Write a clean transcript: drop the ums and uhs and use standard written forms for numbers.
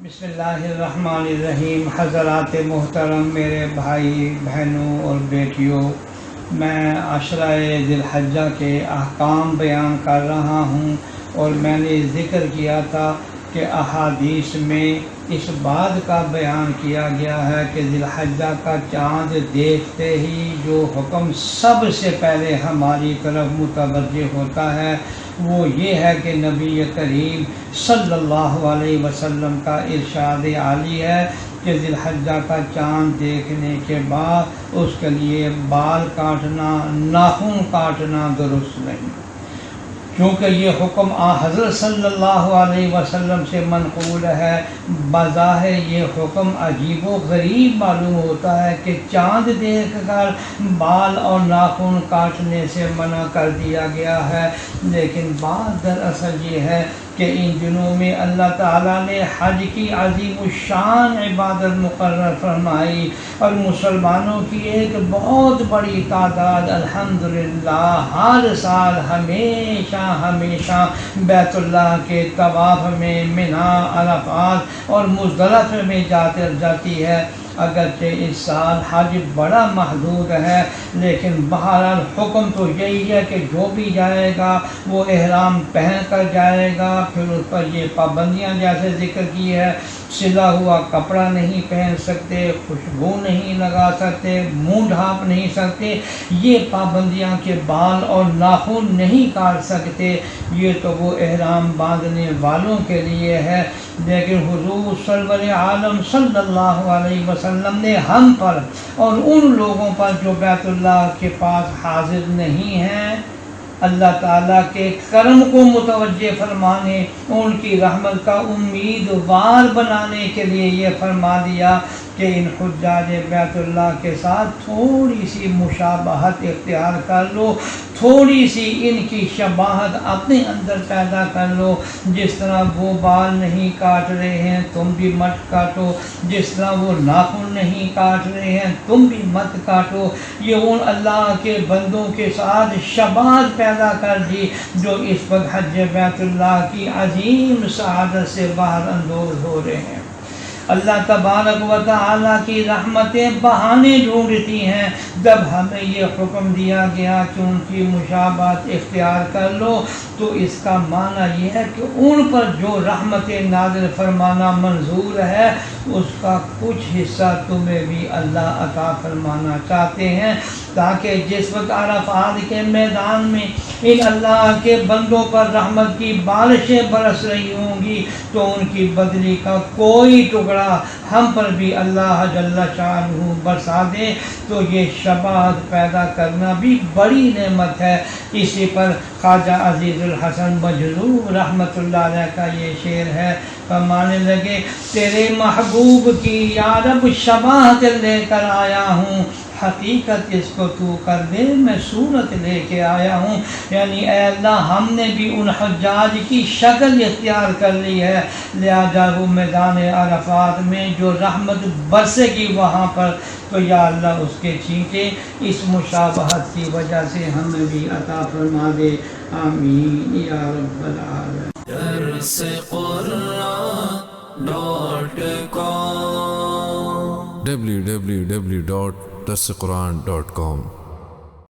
بسم اللہ الرحمن الرحیم۔ حضرات محترم، میرے بھائی بہنوں اور بیٹیوں، میں عشرہ ذی الحجہ کے احکام بیان کر رہا ہوں، اور میں نے ذکر کیا تھا کہ احادیث میں اس بات کا بیان کیا گیا ہے کہ ذی الحجہ کا چاند دیکھتے ہی جو حکم سب سے پہلے ہماری طرف متوجہ ہوتا ہے وہ یہ ہے کہ نبی کریم صلی اللہ علیہ وسلم کا ارشاد عالی ہے کہ ذی الحجہ کا چاند دیکھنے کے بعد اس کے لیے بال کاٹنا، ناخن کاٹنا درست نہیں، کیونکہ یہ حکم حضرت صلی اللہ علیہ وسلم سے منقول ہے۔ بظاہر یہ حکم عجیب و غریب معلوم ہوتا ہے کہ چاند دیکھ کر بال اور ناخن کاٹنے سے منع کر دیا گیا ہے، لیکن بات دراصل یہ ہے کہ ان دنوں میں اللہ تعالیٰ نے حج کی عظیم الشان عبادت مقرر فرمائی، اور مسلمانوں کی ایک بہت بڑی تعداد الحمدللہ ہر سال ہمیشہ بیت اللہ کے طواف میں، منی، عرفات اور مزدلفہ میں جاتی ہے۔ اگرچہ اس سال حج بڑا محدود ہے، لیکن بہرحال حکم تو یہی ہے کہ جو بھی جائے گا وہ احرام پہن کر جائے گا۔ پھر اس پر یہ پابندیاں جیسے ذکر کی ہے، سلا ہوا کپڑا نہیں پہن سکتے، خوشبو نہیں لگا سکتے، منہ ڈھانپ نہیں سکتے، یہ پابندیاں کہ بال اور ناخن نہیں کاٹ سکتے، یہ تو وہ احرام باندھنے والوں کے لیے ہے۔ لیکن حضور سرور عالم صلی اللہ علیہ وسلم نے ہم پر اور ان لوگوں پر جو بیت اللہ کے پاس حاضر نہیں ہیں، اللہ تعالیٰ کے کرم کو متوجہ فرمانے، ان کی رحمت کا امیدوار بنانے کے لیے یہ فرما دیا کہ ان حجاج بیت اللہ کے ساتھ تھوڑی سی مشابہت اختیار کر لو، تھوڑی سی ان کی شباہت اپنے اندر پیدا کر لو۔ جس طرح وہ بال نہیں کاٹ رہے ہیں تم بھی مت کاٹو، جس طرح وہ ناخن نہیں کاٹ رہے ہیں تم بھی مت کاٹو۔ یہ ان اللہ کے بندوں کے ساتھ شباہت پیدا کر دی جو اس وقت حج بیت اللہ کی عظیم سعادت سے باہر اندوز ہو رہے ہیں۔ اللہ تبارک و تعالیٰ کی رحمتیں بہانے ڈھونڈتی ہیں۔ جب ہمیں یہ حکم دیا گیا کہ ان کی مشابہت اختیار کر لو، تو اس کا معنی یہ ہے کہ ان پر جو رحمت نازل فرمانا منظور ہے اس کا کچھ حصہ تمہیں بھی اللہ عطا فرمانا چاہتے ہیں، تاکہ جس وقت عرفات کے میدان میں ان اللہ کے بندوں پر رحمت کی بارشیں برس رہی ہوں گی تو ان کی بدلی کا کوئی ٹکڑا ہم پر بھی اللہ جل شانہ برسا دے، تو یہ شباہت پیدا کرنا بھی بڑی نعمت ہے۔ اسی پر خواجہ عزیز الحسن مجذوب رحمۃ اللہ علیہ کا یہ شعر ہے، فرمانے لگے تیرے محبوب کی یا رب شباہت لے کر آیا ہوں، حقیقت اس کو تو کر دے میں صورت لے کے آیا ہوں۔ یعنی اے اللہ ہم نے بھی ان حجاج کی شکل اختیار کر لی ہے، لہذا وہ میدان عرفات میں جو رحمت برسے گی وہاں پر، تو یا اللہ اس کے چھینٹے اس مشابہت کی وجہ سے ہمیں بھی عطا فرما دے، آمین یا رب العالمین۔ www.darsequran.com